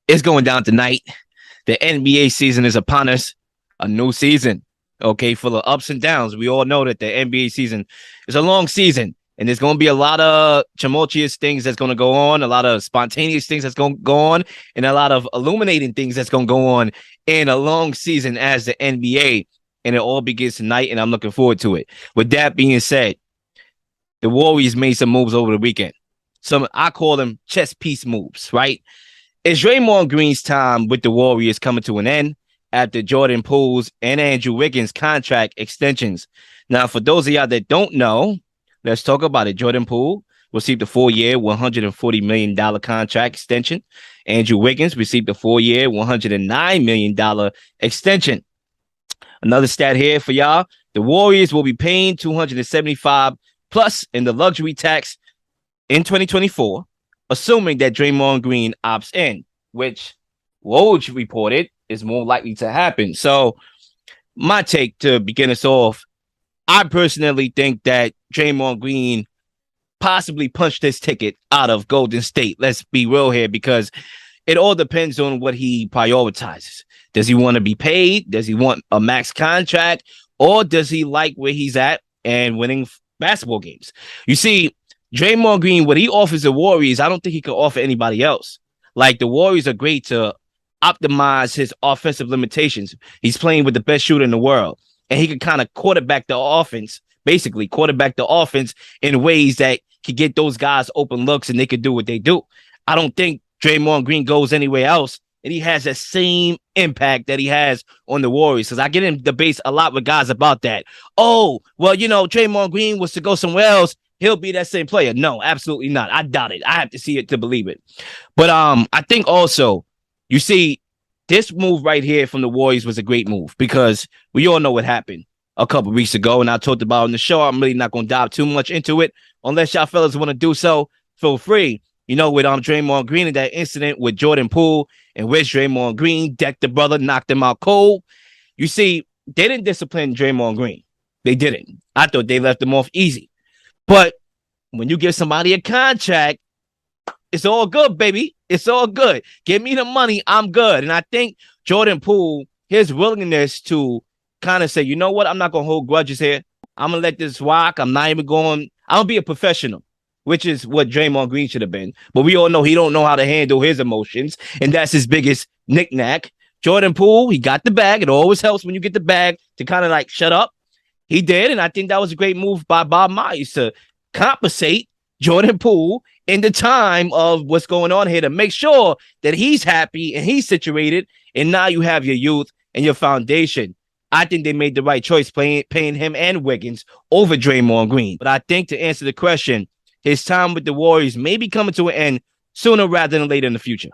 It's going down tonight. The NBA season is upon us. A new season, okay, full of ups and downs. We all know that the NBA season is a long season, and there's going to be a lot of tumultuous things that's going to go on, a lot of spontaneous things that's going to go on, and a lot of illuminating things that's going to go on in a long season as the NBA. And it all begins tonight, and I'm looking forward to it. With that being said, the Warriors made some moves over the weekend. I call them chess piece moves, right? Is Draymond Green's time with the Warriors coming to an end after Jordan Poole's and Andrew Wiggins' contract extensions? Now, for those of y'all that don't know, let's talk about it. Jordan Poole received a 4-year, $140 million contract extension. Andrew Wiggins received a 4-year, $109 million extension. Another stat here for y'all. The Warriors will be paying $275 plus in the luxury tax in 2024, assuming that Draymond Green opts in, which Woj reported is more likely to happen. So my take to begin us off, I personally think that Draymond Green possibly punched his ticket out of Golden State. Let's be real here, because it all depends on what he prioritizes. Does he want to be paid? Does he want a max contract? Or does he like where he's at and winning basketball games? You see, Draymond Green, what he offers the Warriors, I don't think he could offer anybody else. Like, the Warriors are great to optimize his offensive limitations. He's playing with the best shooter in the world, and he can kind of quarterback the offense, basically quarterback the offense in ways that can get those guys open looks and they can do what they do. I don't think Draymond Green goes anywhere else and he has the same impact that he has on the Warriors. Because I get in debates a lot with guys about that. Oh, well, Draymond Green was to go somewhere else, he'll be that same player. No, absolutely not. I doubt it. I have to see it to believe it. But I think also, you see, this move right here from the Warriors was a great move, because we all know what happened a couple weeks ago, and I talked about it on the show. I'm really not going to dive too much into it. Unless y'all fellas want to do so, feel free. With Draymond Green and that incident with Jordan Poole, in which Draymond Green decked the brother, knocked him out cold. You see, they didn't discipline Draymond Green. They didn't. I thought they left him off easy. But when you give somebody a contract, it's all good, baby. It's all good. Give me the money. I'm good. And I think Jordan Poole, his willingness to kind of say, you know what? I'm not going to hold grudges here. I'm going to let this rock. I'm going to be a professional, which is what Draymond Green should have been. But we all know he don't know how to handle his emotions, and that's his biggest knick-knack. Jordan Poole, he got the bag. It always helps when you get the bag to kind of like shut up. He did, and I think that was a great move by Bob Myers to compensate Jordan Poole in the time of what's going on here, to make sure that he's happy and he's situated, and now you have your youth and your foundation. I think they made the right choice paying him and Wiggins over Draymond Green. But I think, to answer the question, his time with the Warriors may be coming to an end sooner rather than later in the future.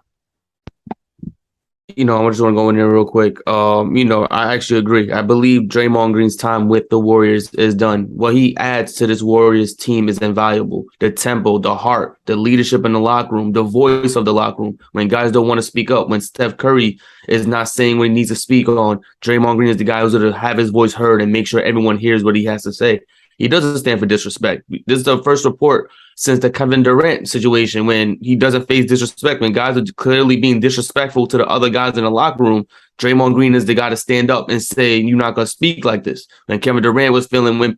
I just want to go in there real quick. I actually agree. I believe Draymond Green's time with the Warriors is done. What he adds to this Warriors team is invaluable. The tempo, the heart, the leadership in the locker room, the voice of the locker room. When guys don't want to speak up, when Steph Curry is not saying what he needs to speak on, Draymond Green is the guy who's going to have his voice heard and make sure everyone hears what he has to say. He doesn't stand for disrespect. This is the first report since the Kevin Durant situation when he doesn't face disrespect. When guys are clearly being disrespectful to the other guys in the locker room, Draymond Green is the guy to stand up and say, you're not going to speak like this. When Kevin Durant was feeling, when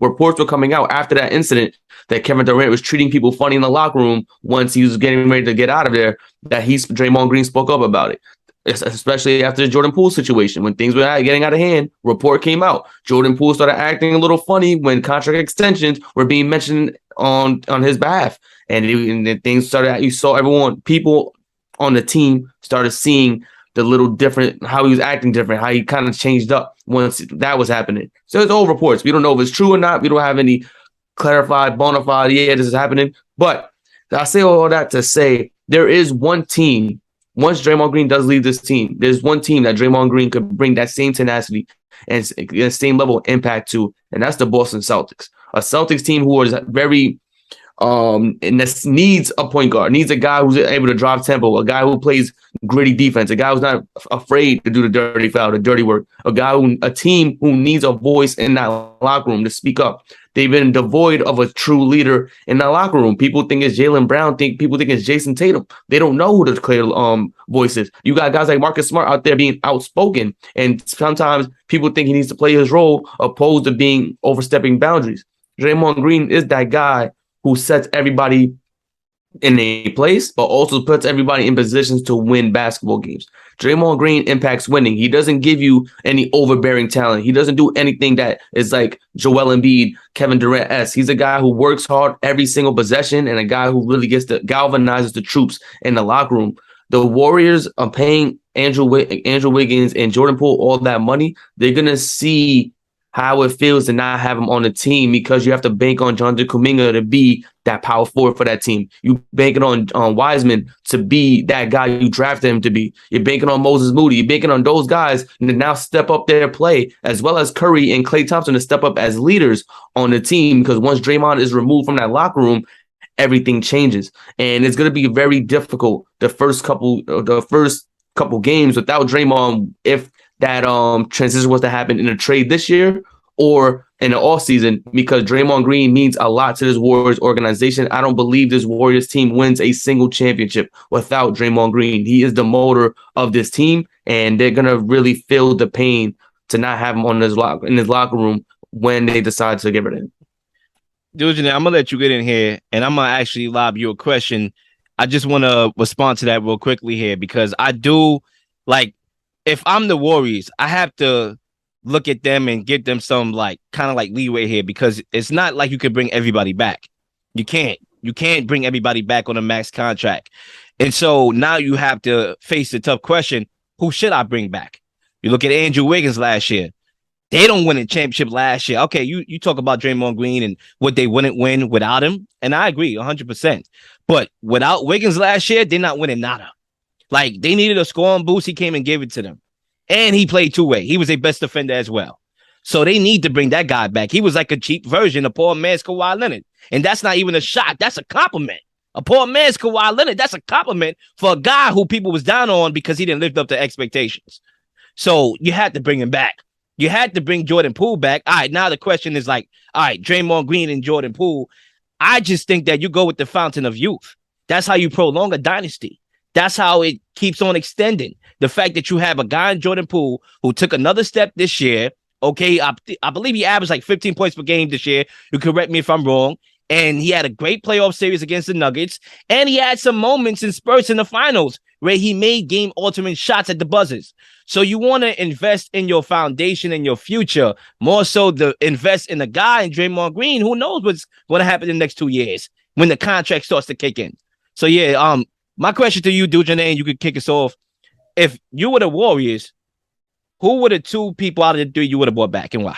reports were coming out after that incident, that Kevin Durant was treating people funny in the locker room once he was getting ready to get out of there, Draymond Green spoke up about it. Especially after the Jordan Poole situation, when things were getting out of hand, report came out. Jordan Poole started acting a little funny when contract extensions were being mentioned on his behalf. And then things started, you saw people on the team started seeing the little different, how he was acting different, how he kind of changed up once that was happening. So it's all reports. We don't know if it's true or not. We don't have any clarified, bona fide, this is happening. But I say all that to say there is one team. Once Draymond Green does leave this team, there's one team that Draymond Green could bring that same tenacity and the same level of impact to, and that's the Boston Celtics. A Celtics team who is very And this needs a point guard, needs a guy who's able to drive tempo, a guy who plays gritty defense, a guy who's not afraid to do the dirty foul, the dirty work, a team who needs a voice in that locker room to speak up. They've been devoid of a true leader in that locker room. People think it's Jaylen Brown. People think it's Jason Tatum. They don't know who the clear voice is. You got guys like Marcus Smart out there being outspoken, and sometimes people think he needs to play his role opposed to being overstepping boundaries. Draymond Green is that guy who sets everybody in a place, but also puts everybody in positions to win basketball games. Draymond Green impacts winning. He doesn't give you any overbearing talent. He doesn't do anything that is like Joel Embiid, Kevin Durant-esque. He's a guy who works hard every single possession and a guy who really galvanizes the troops in the locker room. The Warriors are paying Andrew Wiggins and Jordan Poole all that money. They're going to see how it feels to not have him on the team because you have to bank on Jonathan Kuminga to be that power forward for that team. You banking on Wiseman to be that guy you drafted him to be. You're banking on Moses Moody. You're banking on those guys to now step up their play, as well as Curry and Klay Thompson to step up as leaders on the team, because once Draymond is removed from that locker room, everything changes. And it's going to be very difficult the first couple games without Draymond, if that transition was to happen in a trade this year or in the offseason, because Draymond Green means a lot to this Warriors organization. I don't believe this Warriors team wins a single championship without Draymond Green. He is the motor of this team, and they're going to really feel the pain to not have him in his locker room when they decide to get rid of him. Dude, I'm going to let you get in here, and I'm going to actually lob you a question. I just want to respond to that real quickly here, because I do, like, if I'm the Warriors, I have to look at them and give them some kind of leeway here, because it's not like you can bring everybody back. You can't bring everybody back on a max contract. And so now you have to face the tough question, who should I bring back? You look at Andrew Wiggins last year. They don't win a championship last year. Okay, you talk about Draymond Green and what they wouldn't win without him. And I agree 100%. But without Wiggins last year, they're not winning nada. Like, they needed a scoring boost. He came and gave it to them. And he played two-way. He was a best defender as well. So they need to bring that guy back. He was like a cheap version of poor man's Kawhi Leonard. And that's not even a shot. That's a compliment. A poor man's Kawhi Leonard, that's a compliment for a guy who people was down on because he didn't live up to expectations. So you had to bring him back. You had to bring Jordan Poole back. All right, now the question is Draymond Green and Jordan Poole. I just think that you go with the fountain of youth. That's how you prolong a dynasty. That's how it keeps on extending. The fact that you have a guy in Jordan Poole who took another step this year. Okay, I believe he averaged 15 points per game this year. You correct me if I'm wrong. And he had a great playoff series against the Nuggets. And he had some moments in spurts in the finals where he made game-altering shots at the buzzers. So you want to invest in your foundation and your future, more so to invest in a guy in Draymond Green who knows what's going to happen in the next 2 years when the contract starts to kick in. So, yeah, my question to you, Dujan, and you could kick us off. If you were the Warriors, who were the two people out of the three you would have brought back and why?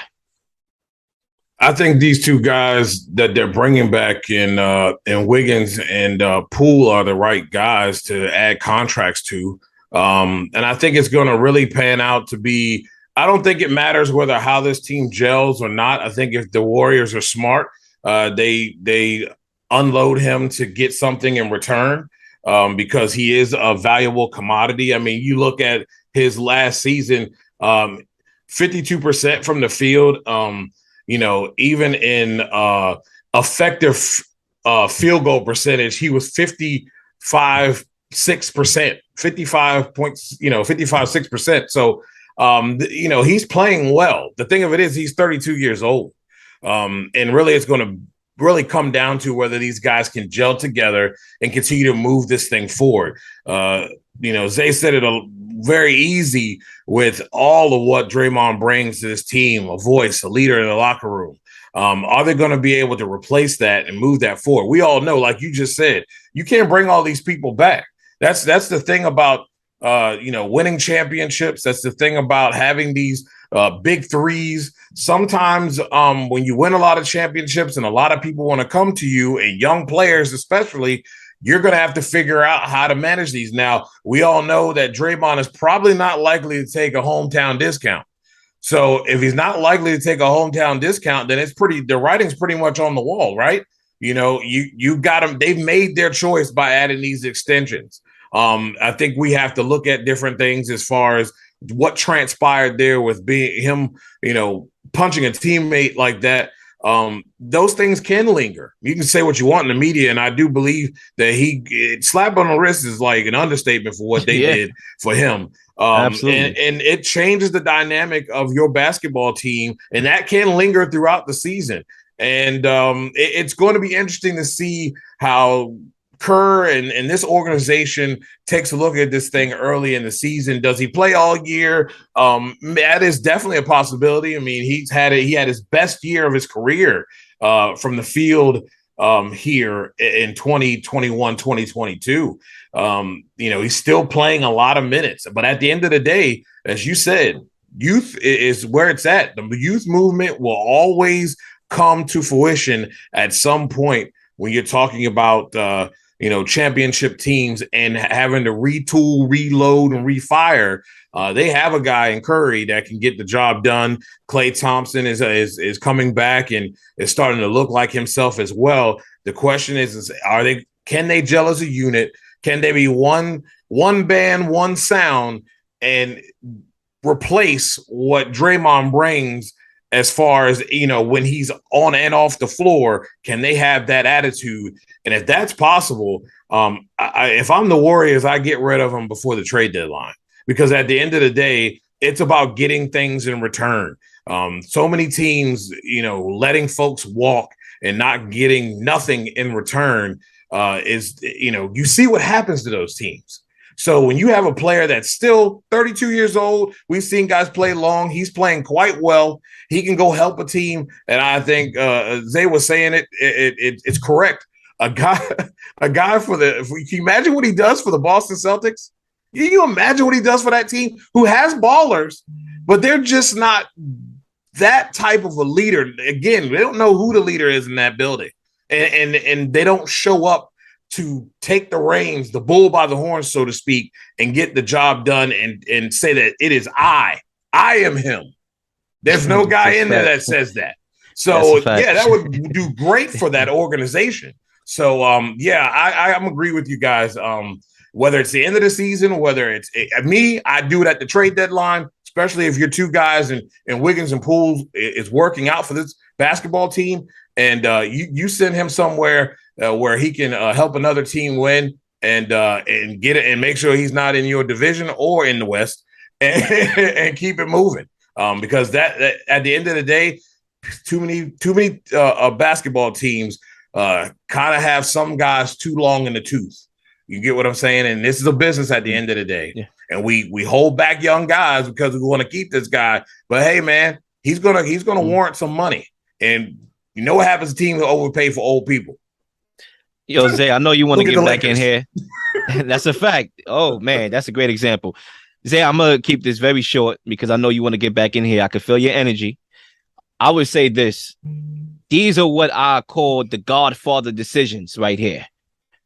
I think these two guys that they're bringing back in Wiggins and Poole are the right guys to add contracts to. And I think it's going to really pan out to be – I don't think it matters how this team gels or not. I think if the Warriors are smart, they unload him to get something in return because he is a valuable commodity. I mean, you look at his last season, 52% from the field, even in effective field goal percentage, he was 55.6%, 55 points, 55.6%. So, he's playing well. The thing of it is he's 32 years old. And really it's going to really come down to whether these guys can gel together and continue to move this thing forward. Zay said it very easy with all of what Draymond brings to this team, a voice, a leader in the locker room. Are they going to be able to replace that and move that forward? We all know, like you just said, you can't bring all these people back. That's the thing about, winning championships. That's the thing about having these big threes. Sometimes when you win a lot of championships and a lot of people want to come to you, and young players especially, you're going to have to figure out how to manage these. Now, we all know that Draymond is probably not likely to take a hometown discount. So if he's not likely to take a hometown discount, then the writing's pretty much on the wall, right? You got them. They've made their choice by adding these extensions. I think we have to look at different things as far as what transpired there with being him, punching a teammate like that. Those things can linger. You can say what you want in the media, and I do believe that slap on the wrist is like an understatement for what they did for him. Absolutely. And it changes the dynamic of your basketball team, and that can linger throughout the season. And it's going to be interesting to see how Kerr and this organization takes a look at this thing early in the season. Does he play all year? That is definitely a possibility. I mean, he had his best year of his career from the field here in 2021, 2022. He's still playing a lot of minutes, but at the end of the day, as you said, youth is where it's at. The youth movement will always come to fruition at some point when you're talking about championship teams and having to retool, reload, and refire. They have a guy in Curry that can get the job done. Klay Thompson is coming back and is starting to look like himself as well. The question is can they gel as a unit? Can they be one band, one sound, and replace what Draymond brings as far as, when he's on and off the floor? Can they have that attitude? And if that's possible, if I'm the Warriors, I get rid of him before the trade deadline, because at the end of the day, it's about getting things in return. So many teams, letting folks walk and not getting nothing in return you see what happens to those teams. So when you have a player that's still 32 years old, we've seen guys play long. He's playing quite well. He can go help a team. And I think Zay was saying it's correct. A guy can you imagine what he does for the Boston Celtics? Can you imagine what he does for that team who has ballers, but they're just not that type of a leader? Again, they don't know who the leader is in that building. And they don't show up to take the reins, the bull by the horns, so to speak, and get the job done and say that it is I am him. There's no guy in there that says that. So that would do great for that organization. So I'm agree with you guys. Whether it's the end of the season, whether it's me, I do it at the trade deadline, especially if your two guys and Wiggins and Poole is working out for this basketball team, and you send him somewhere where he can help another team win and get it and make sure he's not in your division or in the West, and keep it moving. Because that at the end of the day, too many basketball teams kind of have some guys too long in the tooth. You get what I'm saying? And this is a business at the end of the day. Yeah. And we hold back young guys because we want to keep this guy. But hey, man, he's gonna warrant some money. And you know what happens to teams that overpay for old people? Yo, Zay, I know you want to get back in here. That's a fact. Oh, man, that's a great example. Zay, I'm going to keep this very short because I know you want to get back in here. I can feel your energy. I would say this. These are what I call the Godfather decisions right here.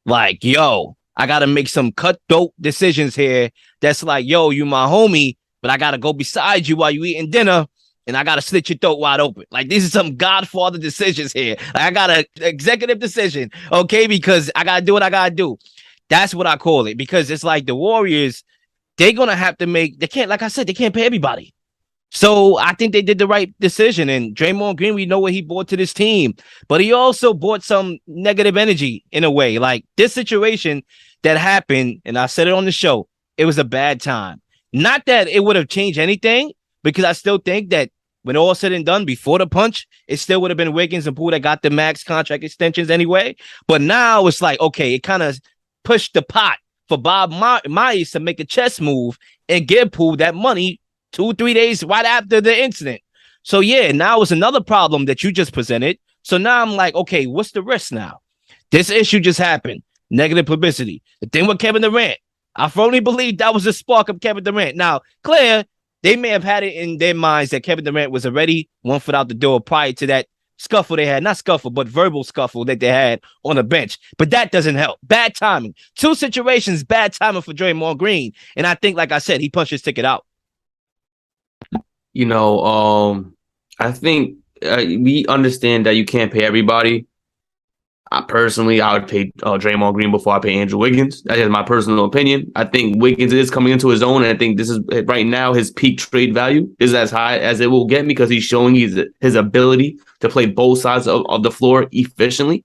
Like, yo, I got to make some cutthroat decisions here. That's like, yo, you my homie, but I got to go beside you while you eating dinner. And I got to slit your throat wide open. Like, these are some Godfather decisions here. Like, I got an executive decision, okay, because I got to do what I got to do. That's what I call it, because it's like the Warriors, they're going to have to they can't, like I said, they can't pay everybody. So I think they did the right decision. And Draymond Green, we know what he brought to this team, but he also brought some negative energy in a way. Like, this situation that happened, and I said it on the show, it was a bad time. Not that it would have changed anything, because I still think that when all said and done, before the punch, it still would have been Wiggins and Poole that got the max contract extensions anyway. But now it's like, okay, it kind of pushed the pot for Bob Myers to make a chess move and give Poole that money 2-3 days right after the incident. So, yeah, now it's another problem that you just presented. So now I'm like, okay, what's the risk now? This issue just happened. Negative publicity. The thing with Kevin Durant, I firmly believe that was the spark of Kevin Durant. Now, Claire, they may have had it in their minds that Kevin Durant was already 1 foot out the door prior to that scuffle they had. Not scuffle, but verbal scuffle that they had on the bench. But that doesn't help. Bad timing. 2 situations, bad timing for Draymond Green. And I think, like I said, he punched his ticket out. I think we understand that you can't pay everybody. I would pay Draymond Green before I pay Andrew Wiggins. That is my personal opinion. I think Wiggins is coming into his own, and I think this is right now his peak trade value is as high as it will get because he's showing his ability to play both sides of the floor efficiently.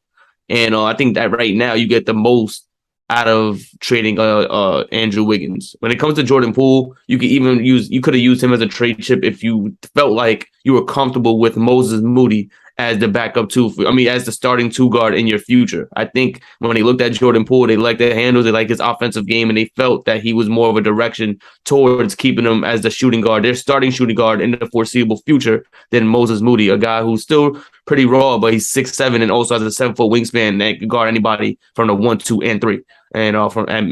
And I think that right now you get the most out of trading Andrew Wiggins. When it comes to Jordan Poole, you could have used him as a trade chip if you felt like you were comfortable with Moses Moody as the backup as the starting two guard in your future. I think when they looked at Jordan Poole, they liked the handles, they liked his offensive game, and they felt that he was more of a direction towards keeping him as the shooting guard, their starting shooting guard in the foreseeable future than Moses Moody, a guy who's still pretty raw, but he's 6'7" and also has a 7-foot wingspan that can guard anybody from the 1, 2, and 3, and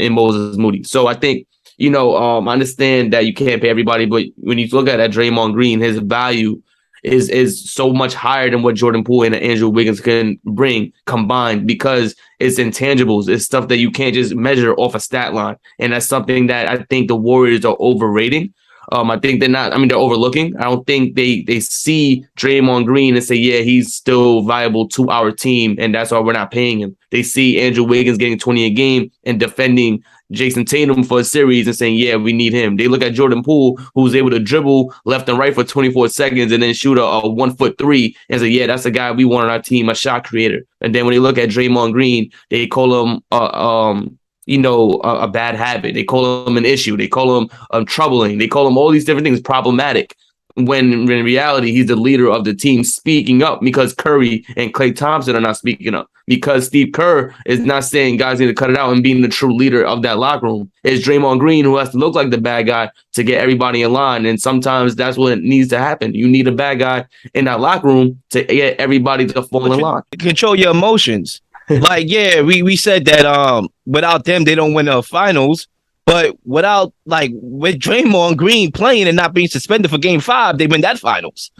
in Moses Moody. So I think, I understand that you can't pay everybody, but when you look at Draymond Green, his value is so much higher than what Jordan Poole and Andrew Wiggins can bring combined because it's intangibles. It's stuff that you can't just measure off a stat line. And that's something that I think the Warriors are overrating. I think they're overlooking. I don't think they see Draymond Green and say, yeah, he's still viable to our team, and that's why we're not paying him. They see Andrew Wiggins getting 20 a game and defending Jason Tatum for a series and saying, yeah, we need him. They look at Jordan Poole, who's able to dribble left and right for 24 seconds and then shoot a 1-foot 3 and say, yeah, that's a guy we want on our team, a shot creator. And then when they look at Draymond Green, they call him a bad habit. They call him an issue. They call him troubling. They call him all these different things, problematic. When in reality, he's the leader of the team, speaking up because Curry and Klay Thompson are not speaking up. Because Steve Kerr is not saying guys need to cut it out and being the true leader of that locker room. It's Draymond Green who has to look like the bad guy to get everybody in line. And sometimes that's what needs to happen. You need a bad guy in that locker room to get everybody to fall in line. Control your emotions. Like, yeah, we said that without them, they don't win the finals. But with Draymond Green playing and not being suspended for Game 5, they win that finals.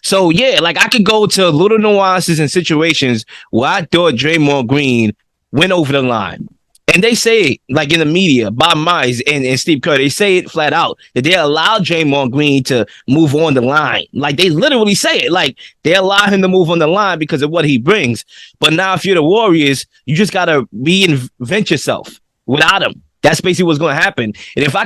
So, yeah, I could go to little nuances and situations where I thought Draymond Green went over the line. And they say it, in the media, Bob Myers and Steve Kerr, they say it flat out, that they allow Draymond Green to move on the line. They literally say it. They allow him to move on the line because of what he brings. But now if you're the Warriors, you just got to reinvent yourself without him. That's basically what's going to happen. And if I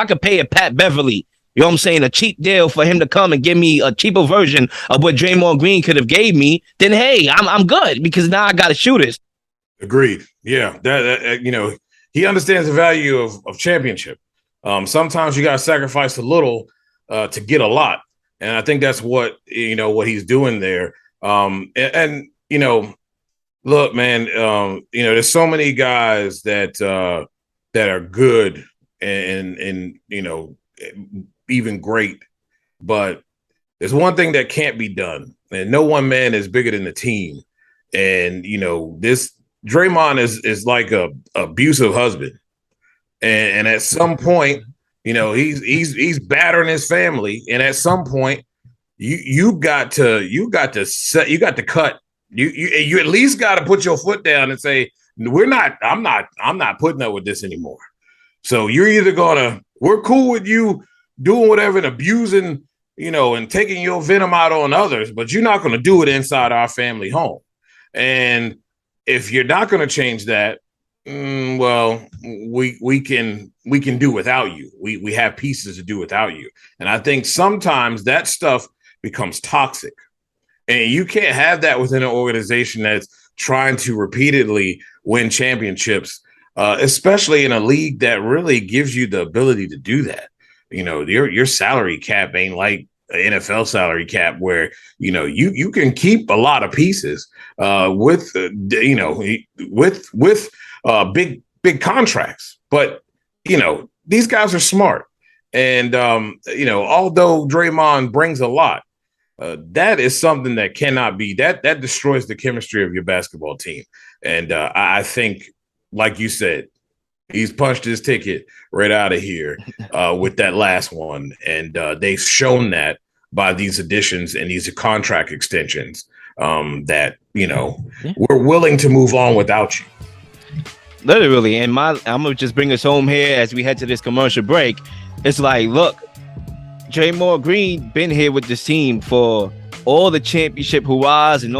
could pay a Pat Beverly, you know what I'm saying, a cheap deal for him to come and give me a cheaper version of what Draymond Green could have gave me, then hey, I'm good because now I got shooters. Agreed. Yeah, that he understands the value of championship. Sometimes you got to sacrifice a little to get a lot, and I think that's what he's doing there. Look, man, there's so many guys that are good and even great, but there's one thing that can't be done, and no one man is bigger than the team. And this Draymond is like a abusive husband, and at some point, he's battering his family, and at some point, you got to cut. You at least got to put your foot down and say, I'm not putting up with this anymore. So you're either we're cool with you doing whatever and abusing, and taking your venom out on others, but you're not going to do it inside our family home. And if you're not going to change that, well, we can do without you. We have pieces to do without you. And I think sometimes that stuff becomes toxic, and you can't have that within an organization that's trying to repeatedly win championships, especially in a league that really gives you the ability to do that. Your salary cap ain't like an NFL salary cap where, you can keep a lot of pieces with big contracts. But, these guys are smart. And, although Draymond brings a lot, that is something that cannot be that destroys the chemistry of your basketball team. And I think, like you said, he's punched his ticket right out of here with that last one. And they've shown that by these additions and these contract extensions that, we're willing to move on without you. Literally. And I'm going to just bring us home here as we head to this commercial break. It's look, Draymond Green been here with this team for all the championship hurrahs and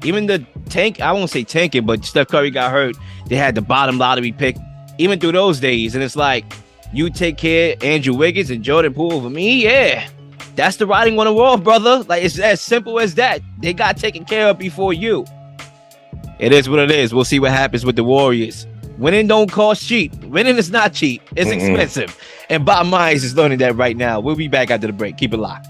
even the tank. I won't say tanking, but Steph Curry got hurt. They had the bottom lottery pick, even through those days. And it's like, you take care of Andrew Wiggins and Jordan Poole for me. Yeah, that's the writing on the wall, brother. Like, it's as simple as that. They got taken care of before you. It is what it is. We'll see what happens with the Warriors. Winning don't cost cheap. Winning is not cheap. It's expensive. And Bob Myers is learning that right now. We'll be back after the break. Keep it locked.